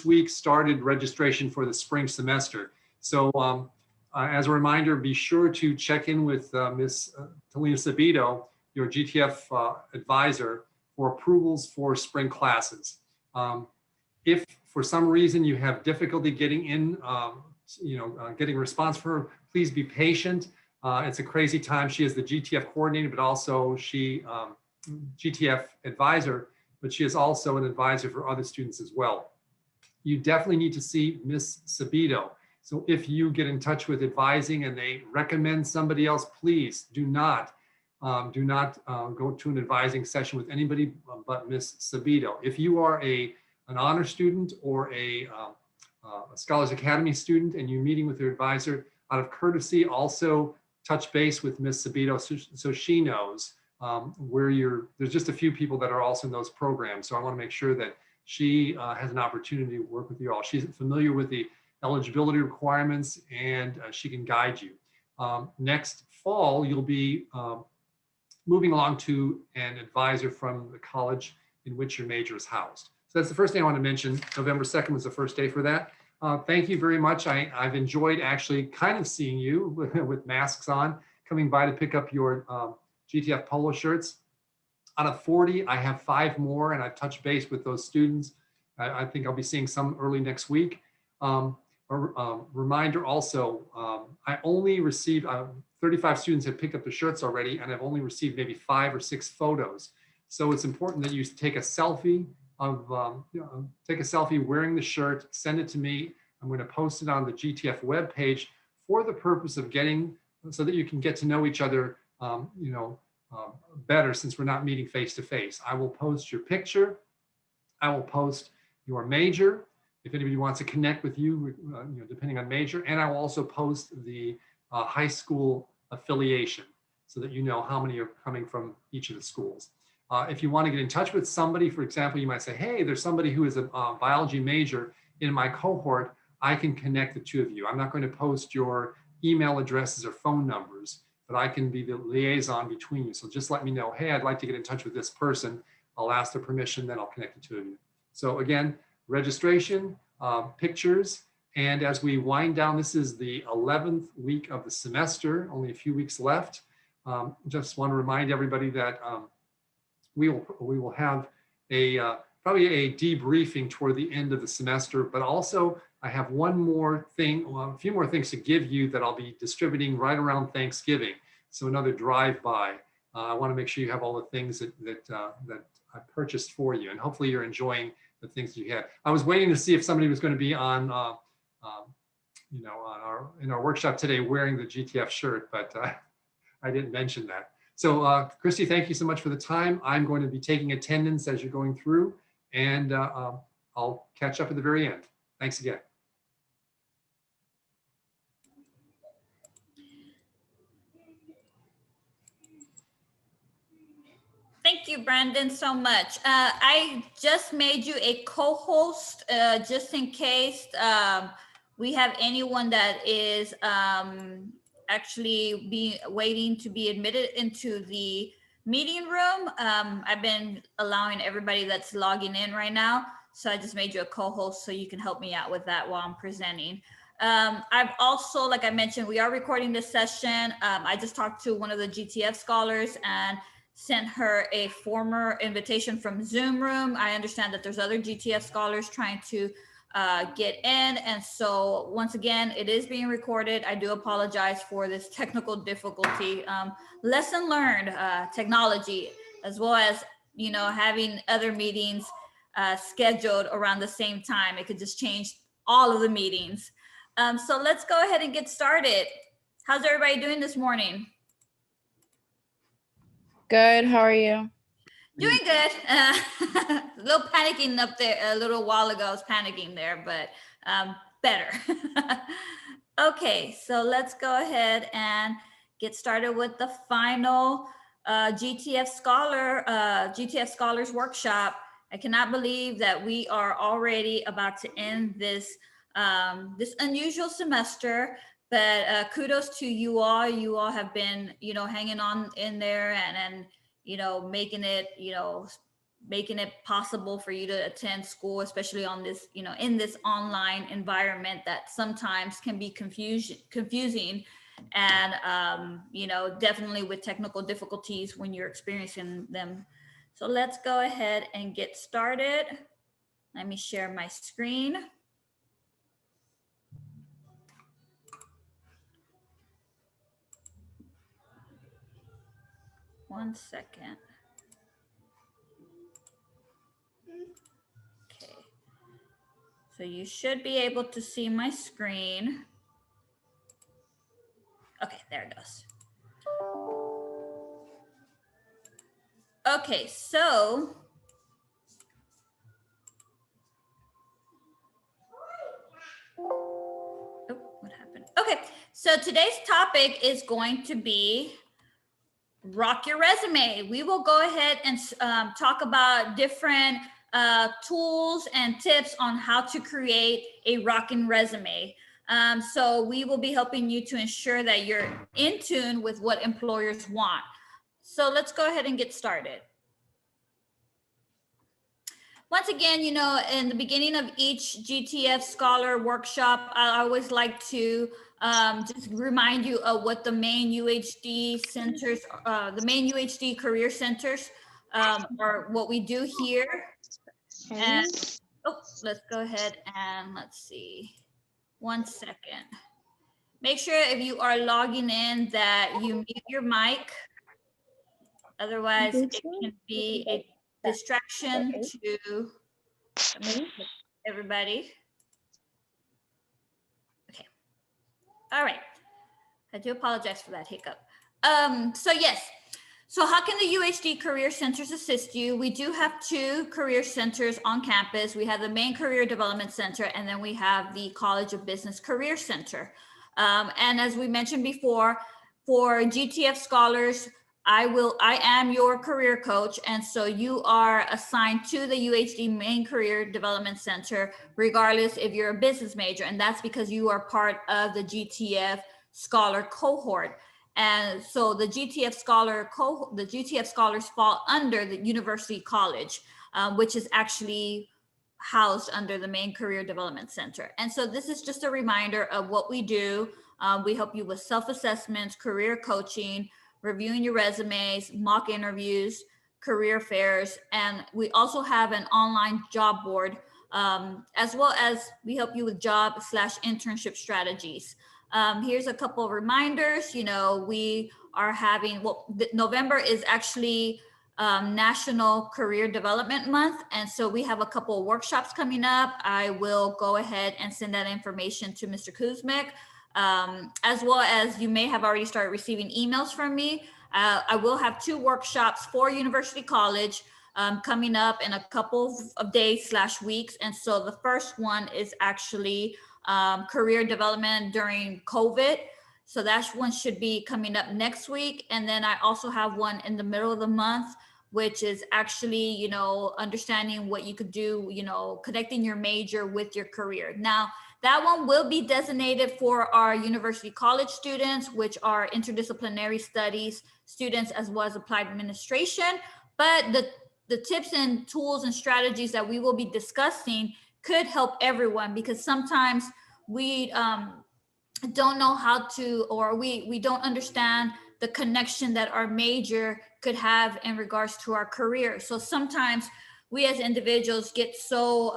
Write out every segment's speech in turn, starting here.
week started registration for the spring semester. So as a reminder, be sure to check in with Ms. Talina Sabito, your GTF advisor, for approvals for spring classes. If for some reason you have difficulty getting in, getting a response from her, please be patient. It's a crazy time. She is the GTF coordinator, but also GTF advisor, but she is also an advisor for other students as well. You definitely need to see Ms. Sabito. So if you get in touch with advising and they recommend somebody else, please do not go to an advising session with anybody but Ms. Sabito. If you are an honor student or a Scholars Academy student and you're meeting with your advisor, out of courtesy, also touch base with Ms. Sabito so she knows where there's just a few people that are also in those programs. So I want to make sure that she has an opportunity to work with you all. She's familiar with the eligibility requirements and she can guide you. Next fall, you'll be moving along to an advisor from the college in which your major is housed. So that's the first thing I want to mention. November 2nd was the first day for that. Thank you very much. I've enjoyed actually kind of seeing you with masks on, coming by to pick up your GTF polo shirts. Out of 40, I have 5 more, and I've touched base with those students. I think I'll be seeing some early next week. Reminder also, I only received, 35 students have picked up the shirts already, and I've only received maybe 5 or 6 photos. So it's important that you take a selfie wearing the shirt, send it to me. I'm going to post it on the GTF webpage for the purpose of so that you can get to know each other, better, since we're not meeting face to face. I will post your picture. I will post your major, if anybody wants to connect with you, depending on major, and I will also post the high school affiliation so that you know how many are coming from each of the schools. If you want to get in touch with somebody, for example, you might say, hey, there's somebody who is a biology major in my cohort. I can connect the two of you. I'm not going to post your email addresses or phone numbers, but I can be the liaison between you. So just let me know, hey, I'd like to get in touch with this person. I'll ask the permission, then I'll connect the two of you. So again, registration, pictures, and as we wind down, this is the 11th week of the semester, only a few weeks left. Just want to remind everybody that we will have probably a debriefing toward the end of the semester, but also I have one more thing, a few more things to give you that I'll be distributing right around Thanksgiving. So another drive-by. I want to make sure you have all the things that I purchased for you, and hopefully you're enjoying the things that you had. I was waiting to see if somebody was going to be on, in our workshop today wearing the GTF shirt, but I didn't mention that. So Christy, thank you so much for the time. I'm going to be taking attendance as you're going through, and I'll catch up at the very end. Thanks again. Thank you, Brandon, so much. I just made you a co-host just in case we have anyone that is actually waiting to be admitted into the meeting room. I've been allowing everybody that's logging in right now. So I just made you a co-host so you can help me out with that while I'm presenting. I've also, like I mentioned, we are recording this session. I just talked to one of the GTF scholars and sent her a former invitation from Zoom Room. I understand that there's other GTF scholars trying to get in. And so once again, it is being recorded. I do apologize for this technical difficulty. Lesson learned, technology, as well as, having other meetings scheduled around the same time. It could just change all of the meetings. So let's go ahead and get started. How's everybody doing this morning? Good. How are you? Doing good. A little panicking up there a little while ago. I was panicking there, but better. Okay, so let's go ahead and get started with the final GTF Scholars Workshop. I cannot believe that we are already about to end this this unusual semester. But kudos to you all. You all have been, hanging on in there and making it, making it possible for you to attend school, especially on this, in this online environment that sometimes can be confusing and, definitely with technical difficulties when you're experiencing them. So let's go ahead and get started. Let me share my screen. One second. Okay. So you should be able to see my screen. Okay, there it goes. Okay, so oh, what happened? Okay, so today's topic is going to be rock your resume. We will go ahead and talk about different tools and tips on how to create a rocking resume. So we will be helping you to ensure that you're in tune with what employers want. So let's go ahead and get started. Once again, in the beginning of each GTF Scholar workshop, I always like to just remind you of what the main UHD centers, the main UHD career centers are what we do here. And let's go ahead and let's see. 1 second. Make sure if you are logging in that you mute your mic. Otherwise, it can be a distraction to everybody. Okay. All right. I do apologize for that hiccup. So yes. So how can the UHD Career Centers assist you? We do have 2 career centers on campus. We have the main Career Development Center, and then we have the College of Business Career Center. And as we mentioned before, for GTF scholars, I am your career coach. And so you are assigned to the UHD Main Career Development Center, regardless if you're a business major. And that's because you are part of the GTF Scholar cohort. And so the GTF scholars fall under the University College, which is actually housed under the Main Career Development Center. And so this is just a reminder of what we do. We help you with self-assessments, career coaching, reviewing your resumes, mock interviews, career fairs, and we also have an online job board, as well as we help you with job/internship strategies. Here's a couple of reminders. We are having, November is actually National Career Development Month. And so we have a couple of workshops coming up. I will go ahead and send that information to Mr. Kuzmic. As well as you may have already started receiving emails from me. I will have 2 workshops for University College coming up in a couple of days/weeks. And so the first one is actually career development during COVID. So that one should be coming up next week. And then I also have one in the middle of the month, which is actually, understanding what you could do, connecting your major with your career. Now, that one will be designated for our University College students, which are interdisciplinary studies students, as well as applied administration. But the tips and tools and strategies that we will be discussing could help everyone, because sometimes we don't know how to, or we don't understand the connection that our major could have in regards to our career. So sometimes we as individuals get so,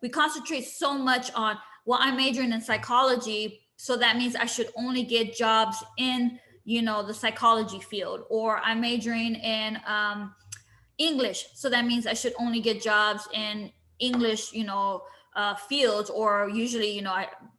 we concentrate so much on, well, I'm majoring in psychology, so that means I should only get jobs in, the psychology field, or I'm majoring in English, so that means I should only get jobs in English, fields, or usually,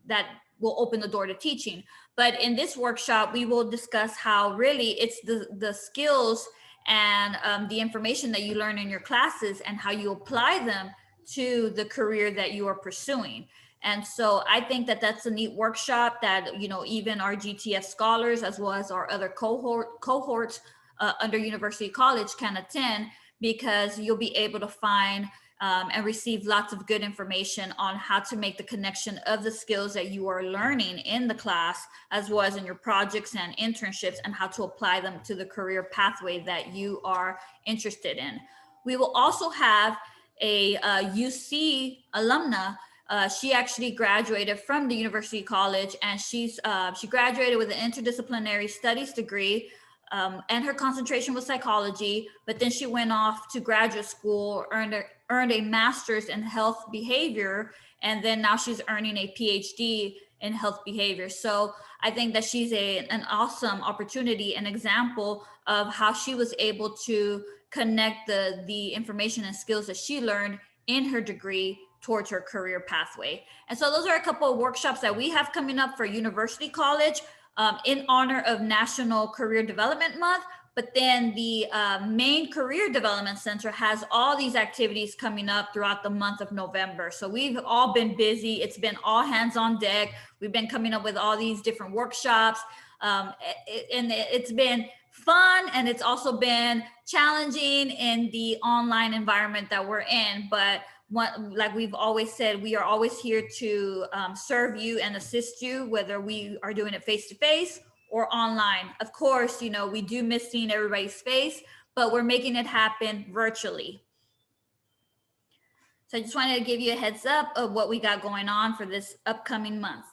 that will open the door to teaching. But in this workshop, we will discuss how really it's the skills and the information that you learn in your classes and how you apply them to the career that you are pursuing. And so I think that that's a neat workshop that, even our GTF scholars, as well as our other cohorts under University College can attend, because you'll be able to find and receive lots of good information on how to make the connection of the skills that you are learning in the class, as well as in your projects and internships, and how to apply them to the career pathway that you are interested in. We will also have a UC alumna. She actually graduated from the University College, and she graduated with an interdisciplinary studies degree, and her concentration was psychology. But then she went off to graduate school, earned a master's in health behavior, and then now she's earning a PhD in health behavior. So I think that she's an awesome opportunity, an example of how she was able to connect the information and skills that she learned in her degree towards her career pathway. And so those are a couple of workshops that we have coming up for University College in honor of National Career Development Month. But then the main Career Development Center has all these activities coming up throughout the month of November. So we've all been busy. It's been all hands on deck. We've been coming up with all these different workshops. And it's been fun, and it's also been challenging in the online environment that we're in. But like we've always said, we are always here to serve you and assist you, whether we are doing it face to face or online. Of course, we do miss seeing everybody's face, but we're making it happen virtually. So I just wanted to give you a heads up of what we got going on for this upcoming month.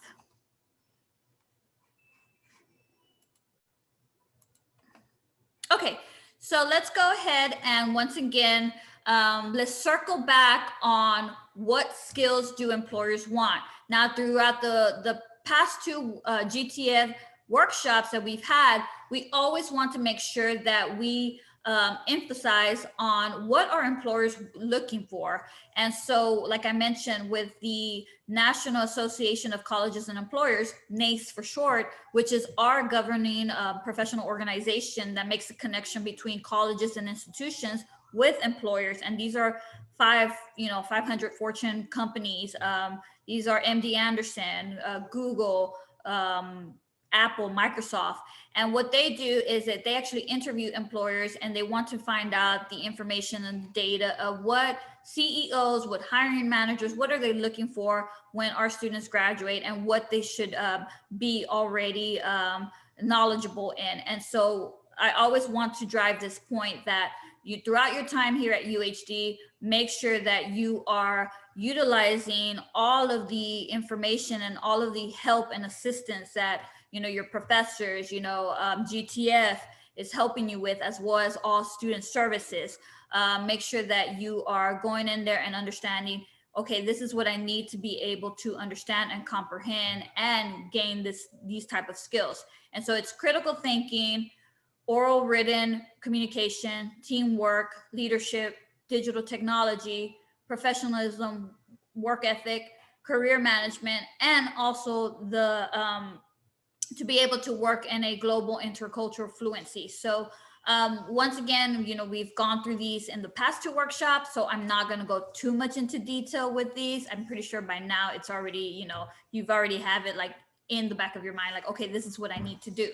Okay, so let's go ahead and once again, let's circle back on what skills do employers want. Now, throughout the past two GTF workshops that we've had, we always want to make sure that we emphasize on what are employers looking for. And so, like I mentioned, with the National Association of Colleges and Employers, NACE for short, which is our governing professional organization that makes a connection between colleges and institutions with employers. And these are 500 Fortune companies. These are MD Anderson, Google, Apple, Microsoft. And what they do is that they actually interview employers, and they want to find out the information and data of what CEOs, what hiring managers, what are they looking for when our students graduate, and what they should be already knowledgeable in. And so I always want to drive this point that you, throughout your time here at UHD, make sure that you are utilizing all of the information and all of the help and assistance that your professors, GTF is helping you with, as well as all student services. Make sure that you are going in there and understanding, okay, this is what I need to be able to understand and comprehend and gain these type of skills. And so it's critical thinking, oral, written communication, teamwork, leadership, digital technology, professionalism, work ethic, career management, and also the to be able to work in a global intercultural fluency. So once again, we've gone through these in the past two workshops, so I'm not going to go too much into detail with these. I'm pretty sure by now it's already, you've already have it like in the back of your mind, like, okay, this is what I need to do.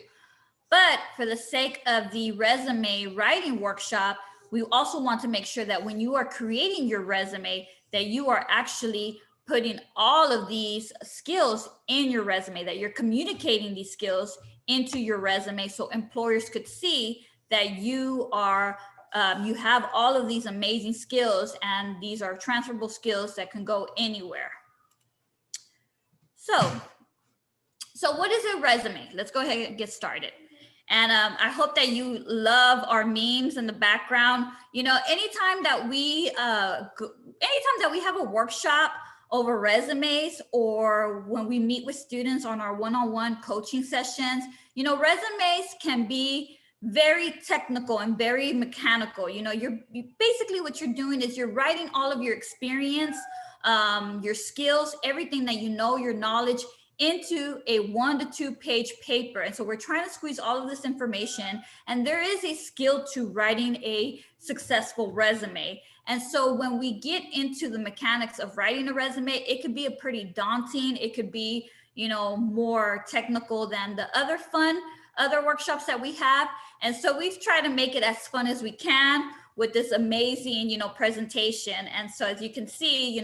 But for the sake of the resume writing workshop, we also want to make sure that when you are creating your resume, that you are actually putting all of these skills in your resume, that you're communicating these skills into your resume, so employers could see that you are you have all of these amazing skills, and these are transferable skills that can go anywhere. So what is a resume? Let's go ahead and get started. And I hope that you love our memes in the background. Anytime that we have a workshop over resumes, or when we meet with students on our one-on-one coaching sessions, resumes can be very technical and very mechanical. You're basically, what you're doing is you're writing all of your experience, your skills, everything that your knowledge into a 1 to 2 page paper. And so we're trying to squeeze all of this information, and there is a skill to writing a successful resume. And so when we get into the mechanics of writing a resume, it could be a pretty daunting, it could be, more technical than the other workshops that we have. And so we've tried to make it as fun as we can with this amazing, presentation. And so as you can see,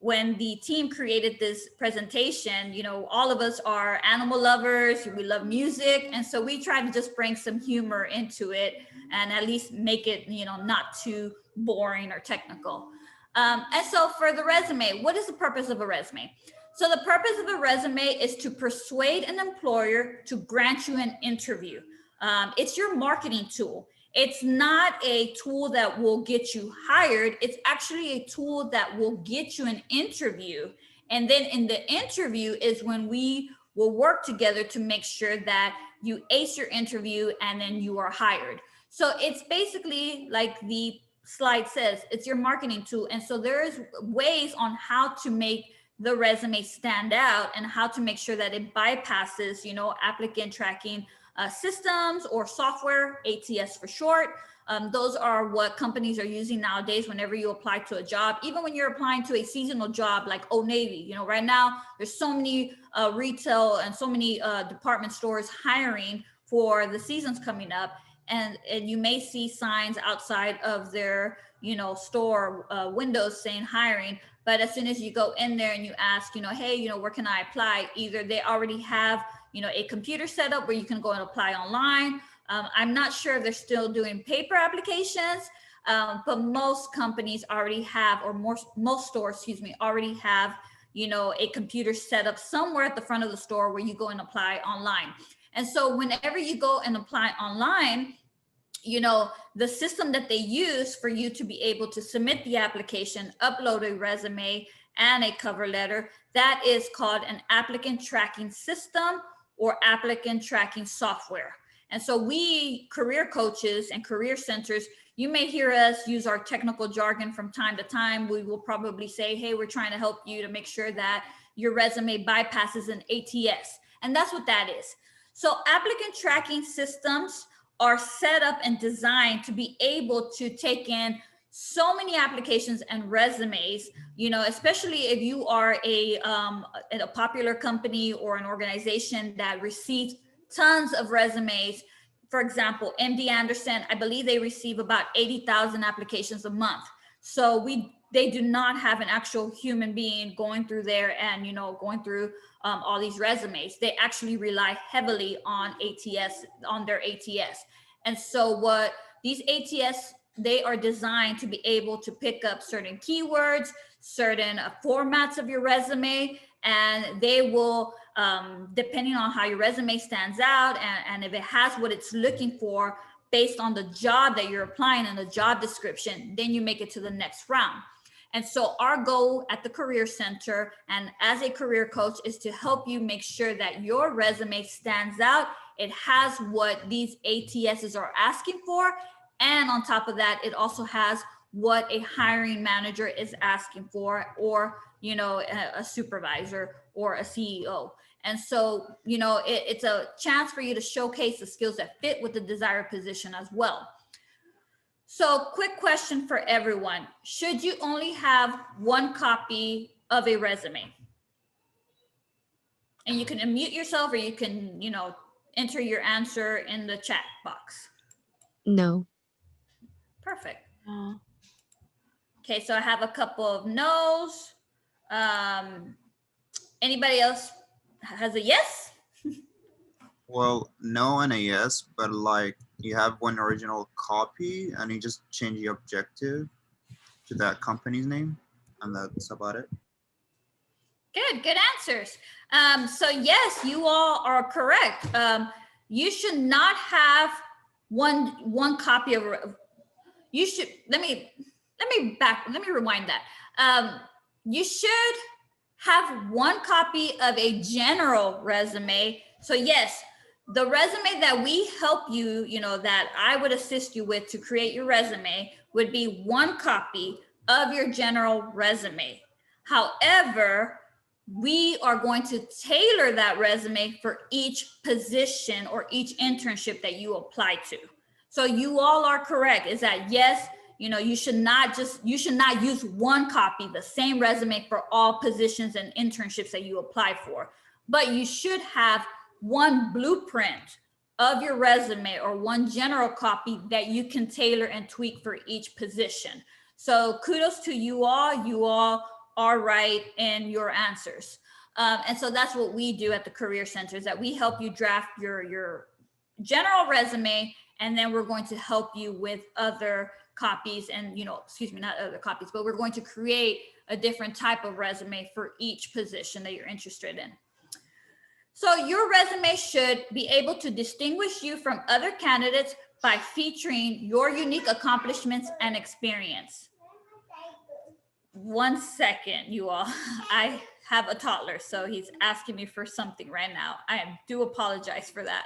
when the team created this presentation, you know, all of us are animal lovers, we love music. And so we try to just bring some humor into it and at least make it, you know, not too boring or technical. And so for the resume, what is the purpose of a resume? So the purpose of a resume is to persuade an employer to grant you an interview. It's your marketing tool. It's not a tool that will get you hired. It's actually a tool that will get you an interview. And then in the interview is when we will work together to make sure that you ace your interview and then you are hired. So it's basically like the slide says, it's your marketing tool. And so there's ways on how to make the resume stand out and how to make sure that it bypasses, you know, applicant tracking systems or software, ATS for short. Those are what companies are using nowadays whenever you apply to a job. Even when you're applying to a seasonal job like Old Navy, you know, right now there's so many retail and so many department stores hiring for the seasons coming up. And you may see signs outside of their, you know, store windows saying hiring. But as soon as you go in there and you ask, you know, hey, you know, where can I apply? Either they already have, you know, a computer setup where you can go and apply online. I'm not sure if they're still doing paper applications, but most companies already have, or most stores, excuse me, already have, you know, a computer set up somewhere at the front of the store where you go and apply online. And so whenever you go and apply online, you know, the system that they use for you to be able to submit the application, upload a resume and a cover letter, that is called an applicant tracking system or applicant tracking software. And so we career coaches and career centers, you may hear us use our technical jargon from time to time. We will probably say, hey, we're trying to help you to make sure that your resume bypasses an ATS. And that's what that is. So applicant tracking systems are set up and designed to be able to take in so many applications and resumes, you know, especially if you are a popular company or an organization that receives tons of resumes. For example, MD Anderson, I believe they receive about 80,000 applications a month. So they do not have an actual human being going through there and, you know, going through all these resumes. They actually rely heavily on ATS, on their ATS. And so what these ATS, they are designed to be able to pick up certain keywords, certain formats of your resume, and they will, depending on how your resume stands out and if it has what it's looking for based on the job that you're applying and the job description, then you make it to the next round. And so our goal at the Career Center and as a career coach is to help you make sure that your resume stands out. It has what these ATSs are asking for. And on top of that, it also has what a hiring manager is asking for, or, you know, a supervisor or a CEO. And so, you know, it's a chance for you to showcase the skills that fit with the desired position as well. So quick question for everyone. Should you only have one copy of a resume? And you can unmute yourself or you can, you know, enter your answer in the chat box. No. Perfect. Okay, so I have a couple of no's. Anybody else has a yes? Well, no and a yes, but like you have one original copy and you just change the objective to that company's name, and that's about it. Good answers. So yes, you all are correct. You should not have one copy of. You should let me rewind that. You should have one copy of a general resume. So yes, the resume that we help you, you know, that I would assist you with to create your resume would be one copy of your general resume. However, we are going to tailor that resume for each position or each internship that you apply to. So you all are correct, is that yes, you know, you should not use one copy, the same resume for all positions and internships that you apply for, but you should have one blueprint of your resume or one general copy that you can tailor and tweak for each position. So kudos to you all. You all are right in your answers. And so that's what we do at the Career Center, is that we help you draft your general resume, and then we're going to help you with other copies and, excuse me, not other copies, but we're going to create a different type of resume for each position that you're interested in. So your resume should be able to distinguish you from other candidates by featuring your unique accomplishments and experience. 1 second, you all. I have a toddler, so he's asking me for something right now. I do apologize for that.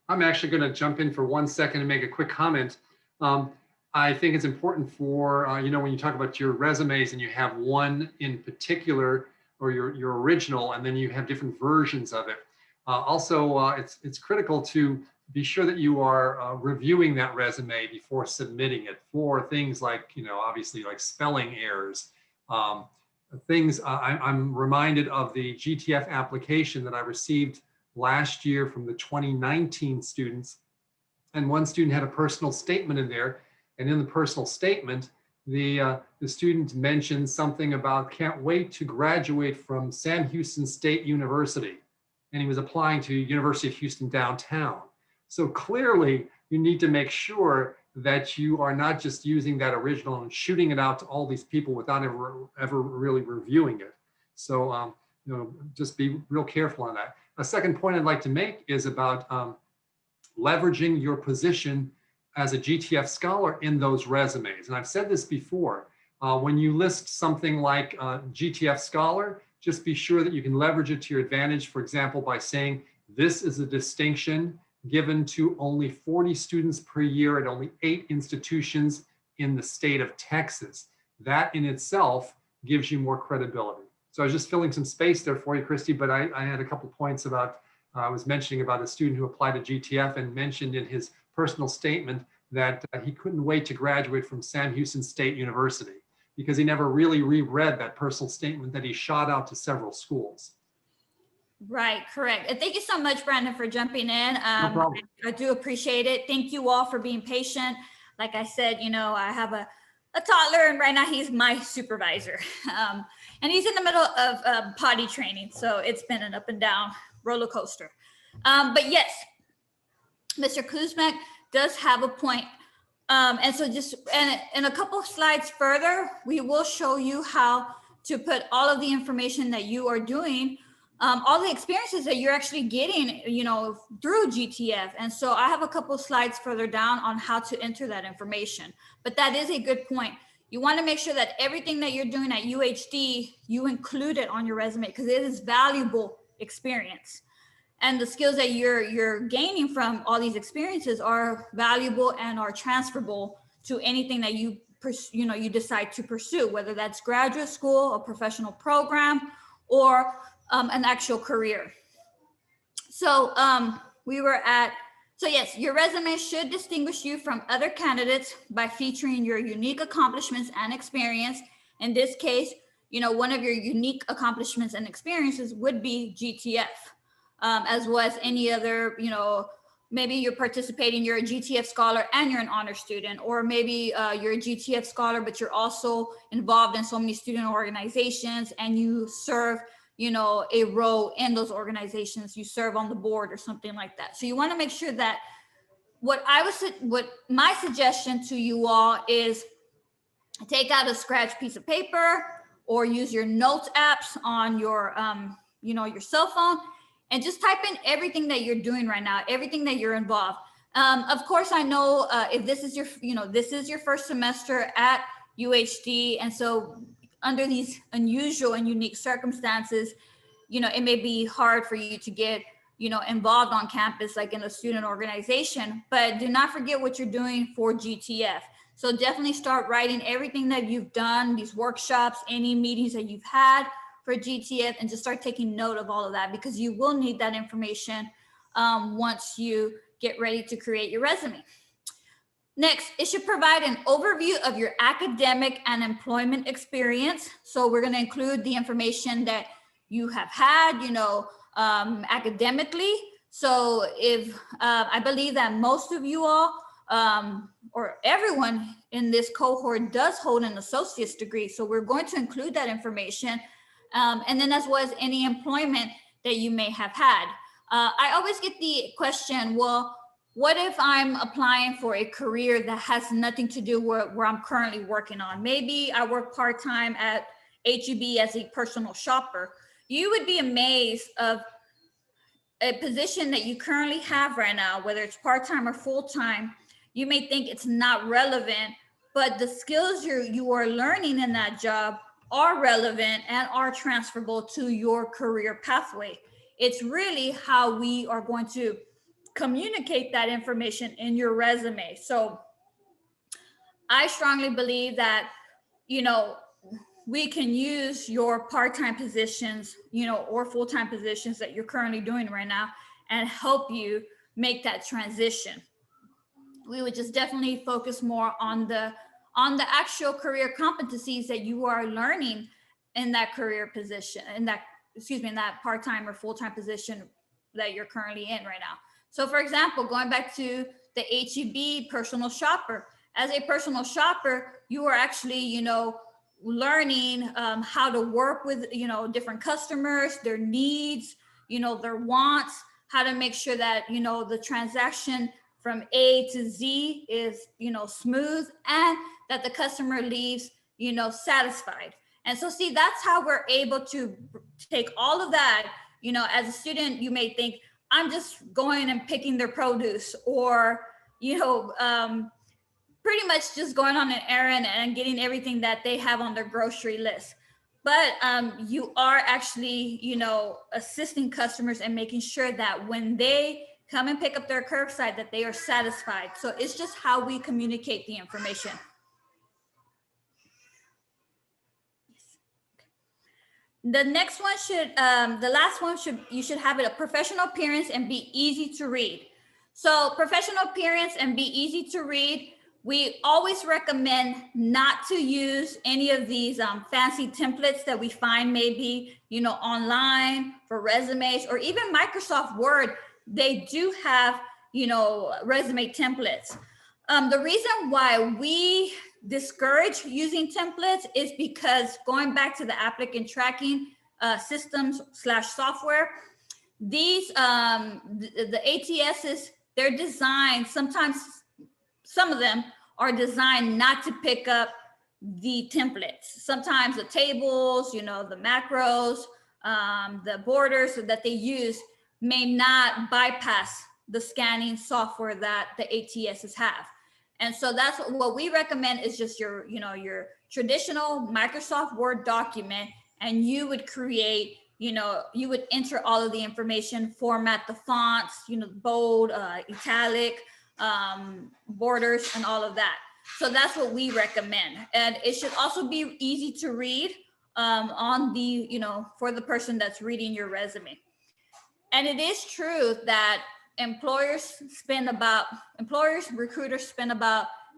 I'm actually going to jump in for 1 second and make a quick comment. I think it's important for, when you talk about your resumes and you have one in particular, or your original, and then you have different versions of it. It's critical to be sure that you are reviewing that resume before submitting it for things like, obviously like spelling errors. I'm reminded of the GTF application that I received last year from the 2019 students. And one student had a personal statement in there. And in the personal statement, the student mentioned something about can't wait to graduate from Sam Houston State University. And he was applying to University of Houston downtown. So clearly you need to make sure that you are not just using that original and shooting it out to all these people without ever really reviewing it. So, just be real careful on that. A second point I'd like to make is about leveraging your position as a GTF scholar in those resumes. And I've said this before, when you list something like GTF scholar, just be sure that you can leverage it to your advantage. For example, by saying, this is a distinction given to only 40 students per year at only 8 institutions in the state of Texas. That in itself gives you more credibility. So I was just filling some space there for you, Christy, but I had a couple points about, I was mentioning about a student who applied to GTF and mentioned in his personal statement that he couldn't wait to graduate from Sam Houston State University because he never really reread that personal statement that he shot out to several schools. Right, correct. And thank you so much, Brandon, for jumping in. No problem. I do appreciate it. Thank you all for being patient. Like I said, I have a toddler, and right now he's my supervisor. And he's in the middle of potty training. So it's been an up and down roller coaster. But yes, Mr. Kuzmak does have a point. And so in a couple of slides further, we will show you how to put all of the information that you are doing, all the experiences that you're actually getting, through GTF. And so I have a couple of slides further down on how to enter that information. But that is a good point. You want to make sure that everything that you're doing at UHD, you include it on your resume because it is valuable experience. And the skills that you're gaining from all these experiences are valuable and are transferable to anything that you decide to pursue, whether that's graduate school, a professional program, or an actual career. So yes, your resume should distinguish you from other candidates by featuring your unique accomplishments and experience. In this case, one of your unique accomplishments and experiences would be GTF. As well as any other, maybe you're participating, you're a GTF scholar and you're an honor student, or maybe you're a GTF scholar, but you're also involved in so many student organizations and you serve, a role in those organizations, you serve on the board or something like that. So you want to make sure that what my suggestion to you all is take out a scratch piece of paper or use your notes apps on your, your cell phone, and just type in everything that you're doing right now, everything that you're involved. Of course, I know if this is your first semester at UHD, and so under these unusual and unique circumstances, it may be hard for you to get, involved on campus, like in a student organization, but do not forget what you're doing for GTF. So definitely start writing everything that you've done, these workshops, any meetings that you've had for GTF, and just start taking note of all of that because you will need that information once you get ready to create your resume. Next, it should provide an overview of your academic and employment experience. So we're going to include the information that you have had, academically. So if I believe that most of you all or everyone in this cohort does hold an associate's degree. So we're going to include that information. And then as well as any employment that you may have had. I always get the question, well, what if I'm applying for a career that has nothing to do with where I'm currently working on? Maybe I work part-time at HEB as a personal shopper. You would be amazed of a position that you currently have right now, whether it's part-time or full-time. You may think it's not relevant, but the skills you are learning in that job are relevant and are transferable to your career pathway. It's really how we are going to communicate that information in your resume. So I strongly believe that, you know, we can use your part-time positions, you know, or full-time positions that you're currently doing right now and help you make that transition. We would just definitely focus more on the actual career competencies that you are learning in that career position, in that, excuse me, in that part-time or full-time position that you're currently in right now. So for example, going back to the HEB personal shopper, as a personal shopper, you are actually, you know, learning how to work with, you know, different customers, their needs, you know, their wants, how to make sure that, you know, the transaction from A to Z is, you know, smooth and that the customer leaves, you know, satisfied. And so see, that's how we're able to take all of that. You know, as a student, you may think, I'm just going and picking their produce, or, you know, pretty much just going on an errand and getting everything that they have on their grocery list. But you are actually, you know, assisting customers and making sure that when they come and pick up their curbside, that they are satisfied. So it's just how we communicate the information. The next one should, the last one should, you should have it a professional appearance and be easy to read. So professional appearance and be easy to read. We always recommend not to use any of these fancy templates that we find maybe, you know, online for resumes, or even Microsoft Word. They do have, you know, resume templates. The reason why we discourage using templates is because going back to the applicant tracking systems / software, these the ATSs, they're designed, sometimes some of them are designed not to pick up the templates. Sometimes the tables, you know, the macros, the borders that they use may not bypass the scanning software that the ATSs have. And so that's what we recommend is just your, you know, your traditional Microsoft Word document, and you would create, you know, you would enter all of the information, format the fonts, you know, bold, italic, borders, and all of that. So that's what we recommend. And it should also be easy to read on the, you know, for the person that's reading your resume. And it is true that recruiters spend about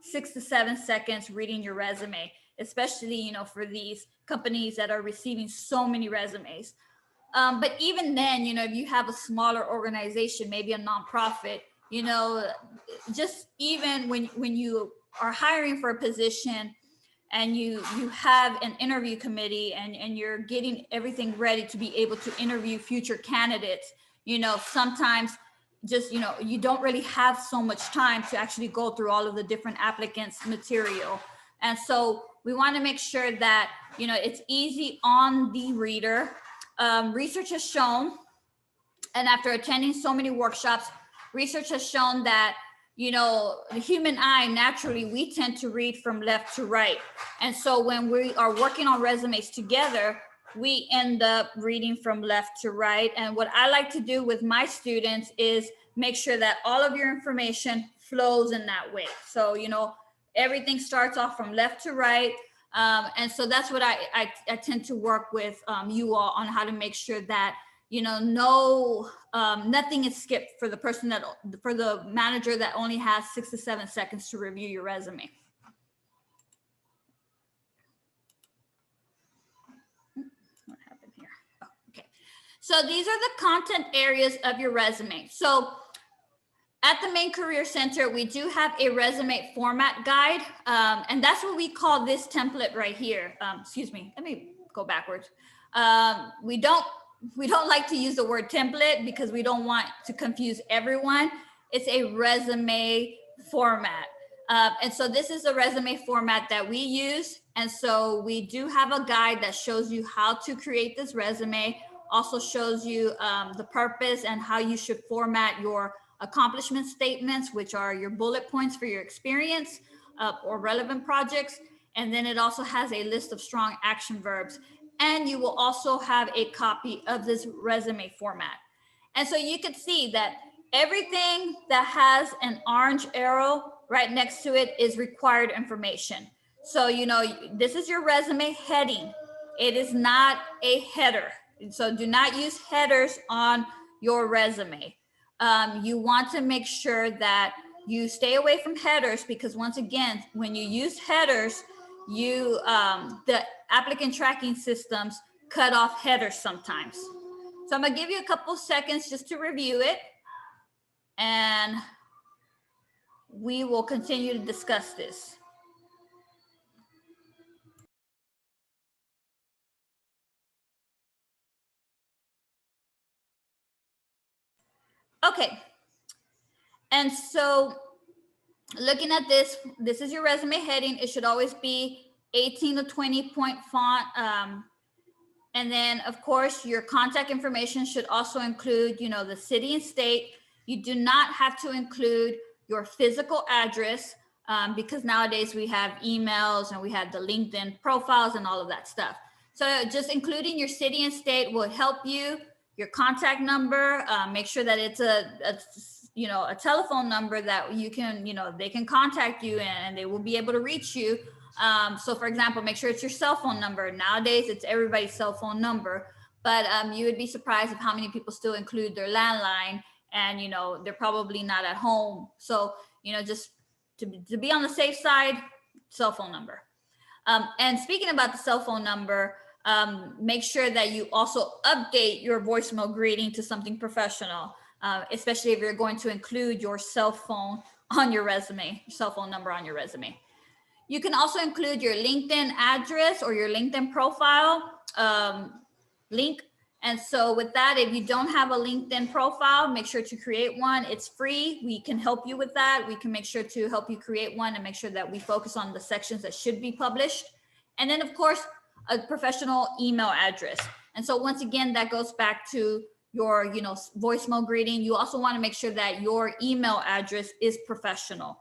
6 to 7 seconds reading your resume, especially, you know, for these companies that are receiving so many resumes. But even then, you know, if you have a smaller organization, maybe a nonprofit, you know, just even when you are hiring for a position and you have an interview committee and you're getting everything ready to be able to interview future candidates, you know, sometimes just, you know, you don't really have so much time to actually go through all of the different applicants' material. And so we want to make sure that, you know, it's easy on the reader. Research has shown, and after attending so many workshops, research has shown that, you know, the human eye, naturally, we tend to read from left to right. And so when we are working on resumes together, we end up reading from left to right. And what I like to do with my students is make sure that all of your information flows in that way. So, you know, everything starts off from left to right. And so that's what I tend to work with you all on, how to make sure that, you know, nothing is skipped for the person that, for the manager that only has 6 to 7 seconds to review your resume. What happened here? Oh, okay. So these are the content areas of your resume. So at the main career center, we do have a resume format guide. And that's what we call this template right here. Excuse me, let me go backwards. We don't like to use the word template because we don't want to confuse everyone. It's a resume format. And so this is the resume format that we use. And so we do have a guide that shows you how to create this resume, also shows you the purpose and how you should format your accomplishment statements, which are your bullet points for your experience or relevant projects. And then it also has a list of strong action verbs. And you will also have a copy of this resume format. And so you can see that everything that has an orange arrow right next to it is required information. So, you know, this is your resume heading. It is not a header. So do not use headers on your resume. You want to make sure that you stay away from headers because once again, when you use headers, the applicant tracking systems cut off headers sometimes. So I'm gonna give you a couple seconds just to review it and we will continue to discuss this. Okay, and so looking at this is your resume heading. It should always be 18 to 20 point font. And then of course your contact information should also include, you know, the city and state. You do not have to include your physical address because nowadays we have emails and we have the LinkedIn profiles and all of that stuff. So just including your city and state will help you. Your contact number, make sure that it's a telephone number that you can, you know, they can contact you and they will be able to reach you. So for example, make sure it's your cell phone number. Nowadays, it's everybody's cell phone number, but you would be surprised of how many people still include their landline and, you know, they're probably not at home. So, you know, just to be on the safe side, cell phone number. And speaking about the cell phone number, make sure that you also update your voicemail greeting to something professional, especially if you're going to include your cell phone on your resume, your cell phone number on your resume. You can also include your LinkedIn address or your LinkedIn profile link. And so with that, if you don't have a LinkedIn profile, make sure to create one. It's free. We can help you with that. We can make sure to help you create one and make sure that we focus on the sections that should be published. And then of course, a professional email address. And so once again, that goes back to your, you know, voicemail greeting. You also want to make sure that your email address is professional.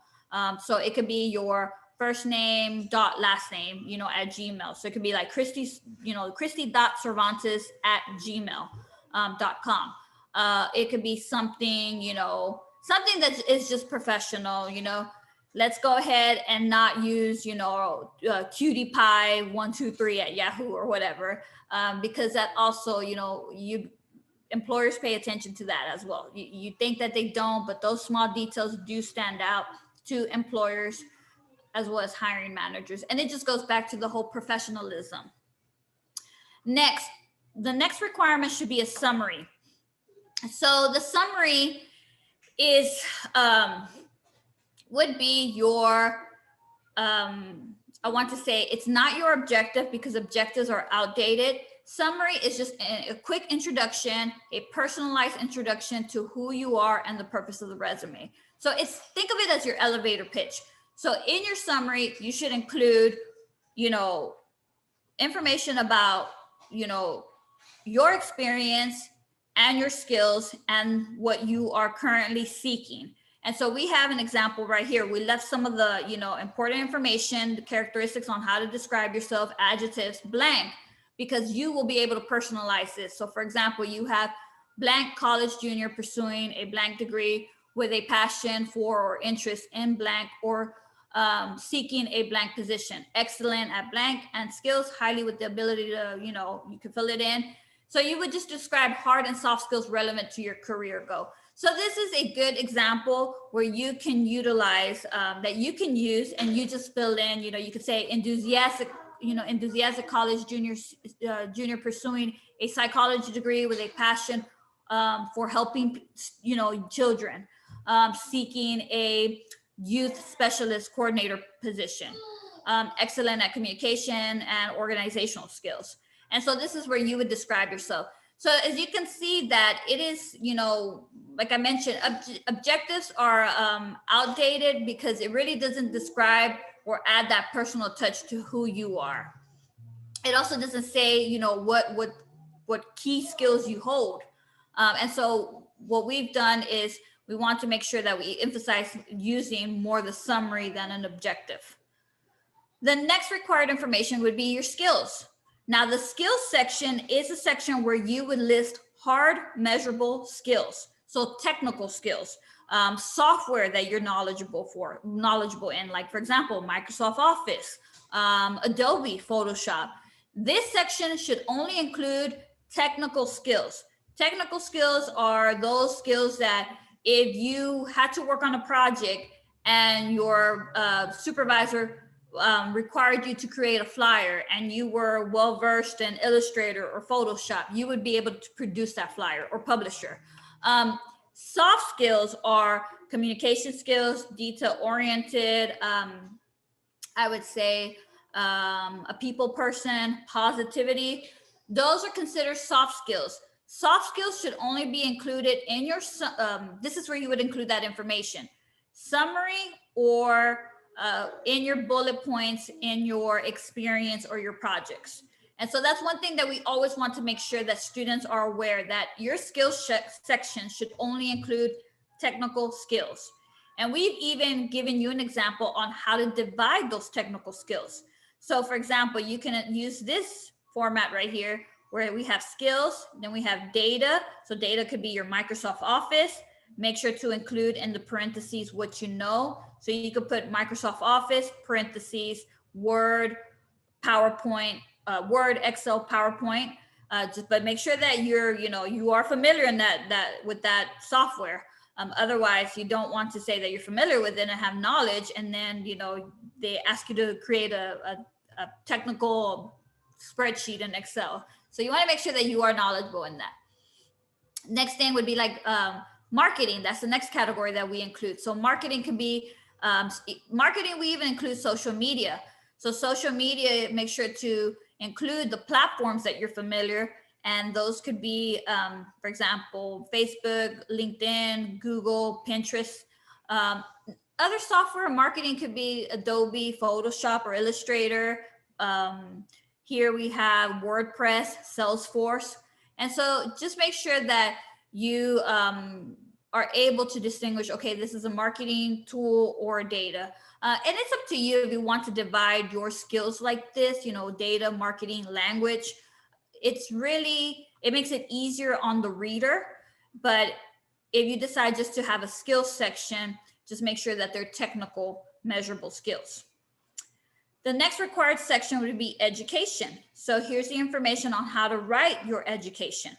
So it could be your first name dot last name, you know, at Gmail. So it could be like Christy's, you know, Christy.Cervantes@gmail.com. It could be something, you know, something that is just professional, you know. Let's go ahead and not use, you know, cutie pie 123 at Yahoo or whatever, because that also, you know, employers pay attention to that as well. You think that they don't, but those small details do stand out to employers as well as hiring managers. And it just goes back to the whole professionalism. Next, the next requirement should be a summary. So the summary is, would be your, I want to say it's not your objective because objectives are outdated. Summary is just a quick introduction, a personalized introduction to who you are and the purpose of the resume. So think of it as your elevator pitch. So in your summary, you should include, you know, information about, you know, your experience and your skills and what you are currently seeking. And so we have an example right here. We left some of the, you know, important information, the characteristics on how to describe yourself, adjectives blank, because you will be able to personalize this. So for example, you have blank college junior pursuing a blank degree with a passion for or interest in blank or seeking a blank position, excellent at blank and skills, highly with the ability to, you know, you can fill it in. So you would just describe hard and soft skills relevant to your career goal. So this is a good example where you can utilize that you can use and you just fill in, you know, you could say enthusiastic enthusiastic college junior pursuing a psychology degree with a passion for helping, children, seeking a youth specialist coordinator position, excellent at communication and organizational skills. And so this is where you would describe yourself. So as you can see that it is, like I mentioned, objectives are outdated because it really doesn't describe or add that personal touch to who you are. It also doesn't say, what key skills you hold. And so what we've done is we want to make sure that we emphasize using more the summary than an objective. The next required information would be your skills. Now, the skills section is a section where you would list hard measurable skills. So technical skills, software that you're knowledgeable in, like, for example, Microsoft Office, Adobe Photoshop. This section should only include technical skills. Technical skills are those skills that if you had to work on a project and your supervisor required you to create a flyer and you were well versed in Illustrator or Photoshop, you would be able to produce that flyer, or Publisher. Soft skills are communication skills, detail oriented, I would say a people person, positivity. Those are considered soft skills. Soft skills should only be included in your, this is where you would include that information. Summary or in your bullet points in your experience or your projects. And so that's one thing that we always want to make sure that students are aware, that your skills section should only include technical skills. And we've even given you an example on how to divide those technical skills. So for example, you can use this format right here where we have skills, then we have data. So data could be your Microsoft Office. Make sure to include in the parentheses what you know. So you could put Microsoft Office, parentheses, Word, PowerPoint, Word, Excel, PowerPoint. But make sure that you are familiar in with that software. Otherwise, you don't want to say that you're familiar with it and have knowledge, and then they ask you to create a technical spreadsheet in Excel. So you want to make sure that you are knowledgeable in that. Next thing would be like marketing. That's the next category that we include. So marketing can be marketing. We even include social media. So social media, make sure to include the platforms that you're familiar, and those could be, for example, Facebook, LinkedIn, Google, Pinterest. Other software marketing could be Adobe, Photoshop, or Illustrator. Here we have WordPress, Salesforce. And so just make sure that you are able to distinguish, okay, this is a marketing tool or data. And it's up to you if you want to divide your skills like this, data, marketing, language. It makes it easier on the reader. But if you decide just to have a skills section, just make sure that they're technical, measurable skills. The next required section would be education. So here's the information on how to write your education.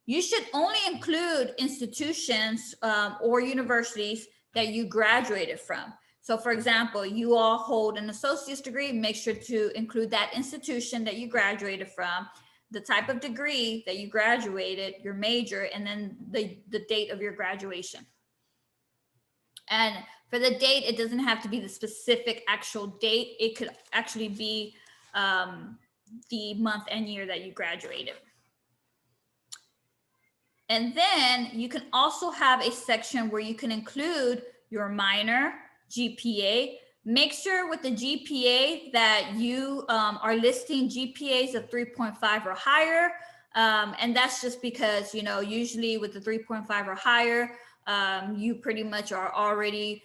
You should only include institutions or universities that you graduated from. So for example, you all hold an associate's degree, make sure to include that institution that you graduated from, the type of degree that you graduated, your major, and then the date of your graduation. And for the date, it doesn't have to be the specific actual date. It could actually be the month and year that you graduated. And then you can also have a section where you can include your minor, GPA. Make sure with the GPA that you are listing GPAs of 3.5 or higher. And that's just because, usually with the 3.5 or higher, you pretty much are already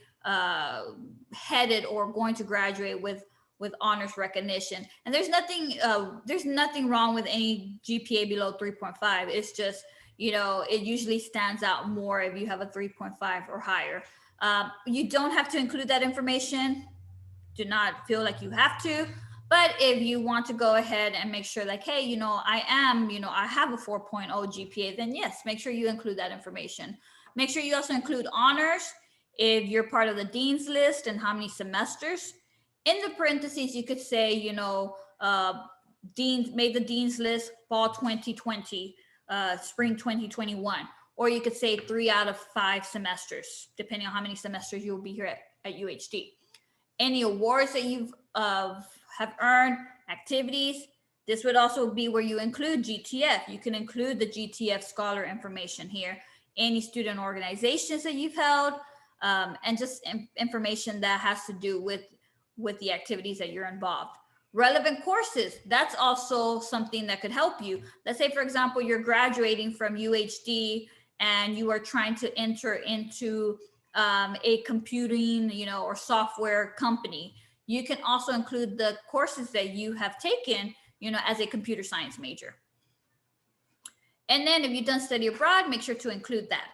headed or going to graduate with honors recognition. And there's nothing wrong with any GPA below 3.5. It's just, it usually stands out more if you have a 3.5 or higher. You don't have to include that information. Do not feel like you have to. But if you want to go ahead and make sure like, hey, I have a 4.0 GPA, then yes, make sure you include that information. Make sure you also include honors if you're part of the dean's list and how many semesters. In the parentheses, you could say, deans made the dean's list fall 2020, spring 2021. Or you could say 3 out of 5 semesters, depending on how many semesters you'll be here at UHD. Any awards that you've have earned, activities. This would also be where you include GTF. You can include the GTF scholar information here. Any student organizations that you've held, and just information that has to do with the activities that you're involved. Relevant courses, that's also something that could help you. Let's say, for example, you're graduating from UHD and you are trying to enter into a computing, or software company. You can also include the courses that you have taken, as a computer science major. And then if you've done study abroad, make sure to include that.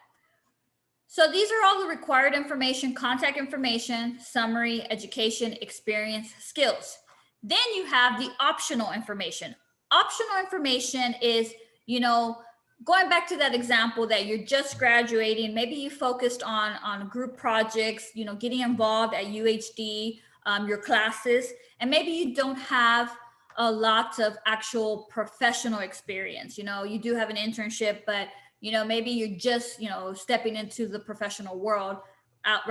So these are all the required information: contact information, summary, education, experience, skills. Then you have the optional information. Optional information is, going back to that example that you're just graduating, maybe you focused on group projects, getting involved at UHD, your classes, and maybe you don't have a lot of actual professional experience. You do have an internship, but maybe you're just, stepping into the professional world out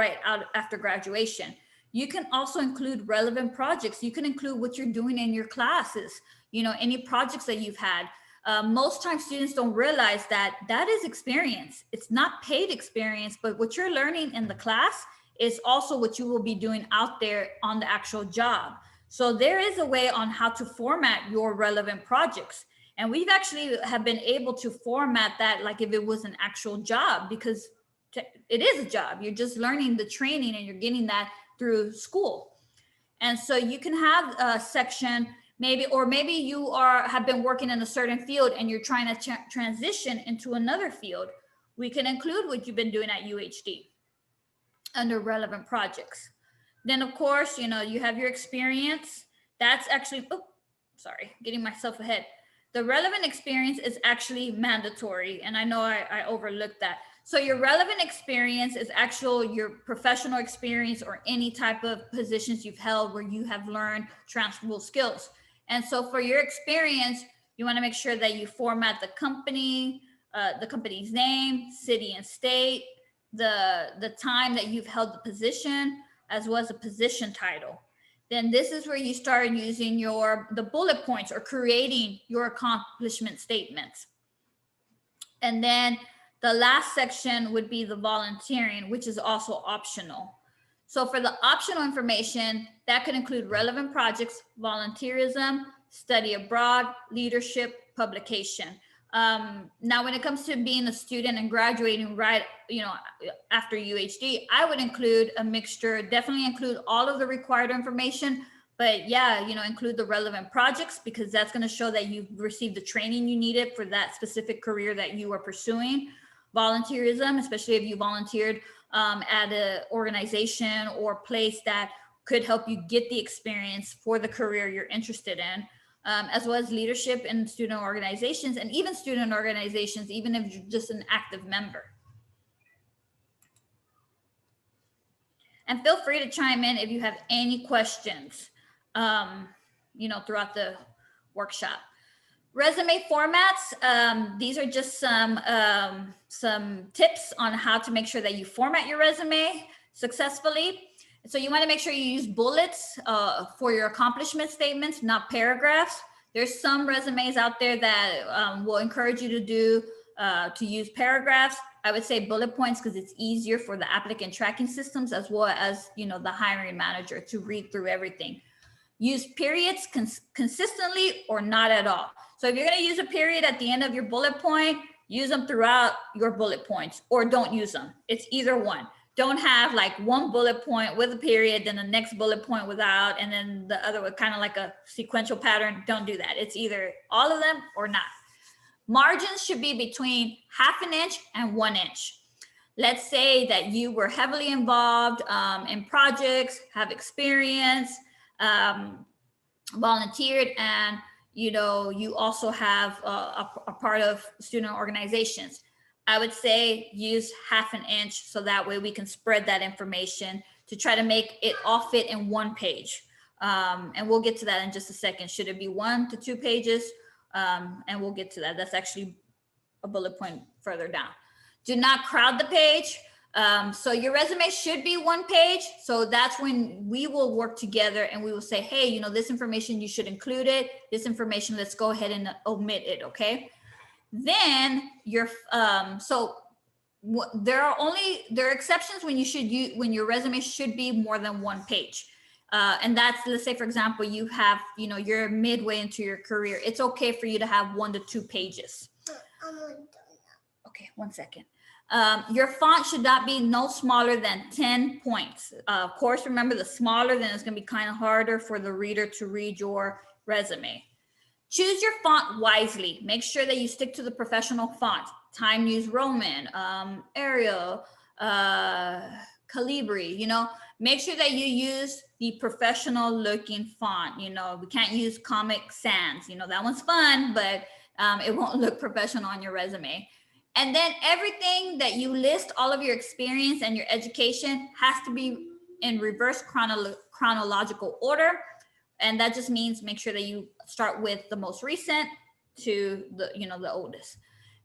after graduation. You can also include relevant projects. You can include what you're doing in your classes, any projects that you've had. Most times students don't realize that is experience. It's not paid experience, but what you're learning in the class is also what you will be doing out there on the actual job. So there is a way on how to format your relevant projects. And we've actually have been able to format that like if it was an actual job, because it is a job. You're just learning the training and you're getting that through school. And so you can have a section, maybe you have been working in a certain field and you're trying to transition into another field. We can include what you've been doing at UHD under relevant projects. Then of course, you have your experience. That's actually, getting myself ahead. The relevant experience is actually mandatory. And I know I overlooked that. So your relevant experience is your professional experience or any type of positions you've held where you have learned transferable skills. And so for your experience, you want to make sure that you format the company, the company's name, city and state, the time that you've held the position, as well as a position title. Then this is where you start using the bullet points or creating your accomplishment statements. And then the last section would be the volunteering, which is also optional. So for the optional information, that could include relevant projects, volunteerism, study abroad, leadership, publication. Now, when it comes to being a student and graduating after UHD, I would include a mixture, definitely include all of the required information, but include the relevant projects, because that's going to show that you've received the training you needed for that specific career that you are pursuing. Volunteerism, especially if you volunteered at an organization or place that could help you get the experience for the career you're interested in. As well as leadership in student organizations, and even student organizations, even if you're just an active member. And feel free to chime in if you have any questions, throughout the workshop. Resume formats. These are just some tips on how to make sure that you format your resume successfully. So you want to make sure you use bullets for your accomplishment statements, not paragraphs. There's some resumes out there that will encourage you to use paragraphs. I would say bullet points because it's easier for the applicant tracking systems as well as the hiring manager to read through everything. Use periods consistently or not at all. So if you're going to use a period at the end of your bullet point, use them throughout your bullet points, or don't use them. It's either one. Don't have like one bullet point with a period, then the next bullet point without, and then the other one, kind of like a sequential pattern. Don't do that. It's either all of them or not. Margins should be between 1/2 inch and 1 inch. Let's say that you were heavily involved in projects, have experience, volunteered, and you also have a part of student organizations. I would say use 1/2 inch so that way we can spread that information to try to make it all fit in one page. And we'll get to that in just a second. Should it be 1 to 2 pages? And we'll get to that. That's actually a bullet point further down. Do not crowd the page. So your resume should be 1 page. So that's when we will work together and we will say, hey, you know, this information, you should include it. This information, let's go ahead and omit it, okay? Then your, there are exceptions when you should use, when your resume should be more than 1 page. And that's, let's say, for example, you have, you know, you're midway into your career. It's okay for you to have 1 to 2 pages. Okay, 1 second. Your font should not be no smaller than 10 points. Of course, remember, the smaller, then it's going to be kind of harder for the reader to read your resume. Choose your font wisely. Make sure that you stick to the professional font. Time News Roman, Arial, Calibri, you know, make sure that you use the professional looking font. You know, we can't use Comic Sans, you know, that one's fun, but it won't look professional on your resume. And then everything that you list, all of your experience and your education, has to be in reverse chronological order. And that just means make sure that you start with the most recent to the, you know, the oldest.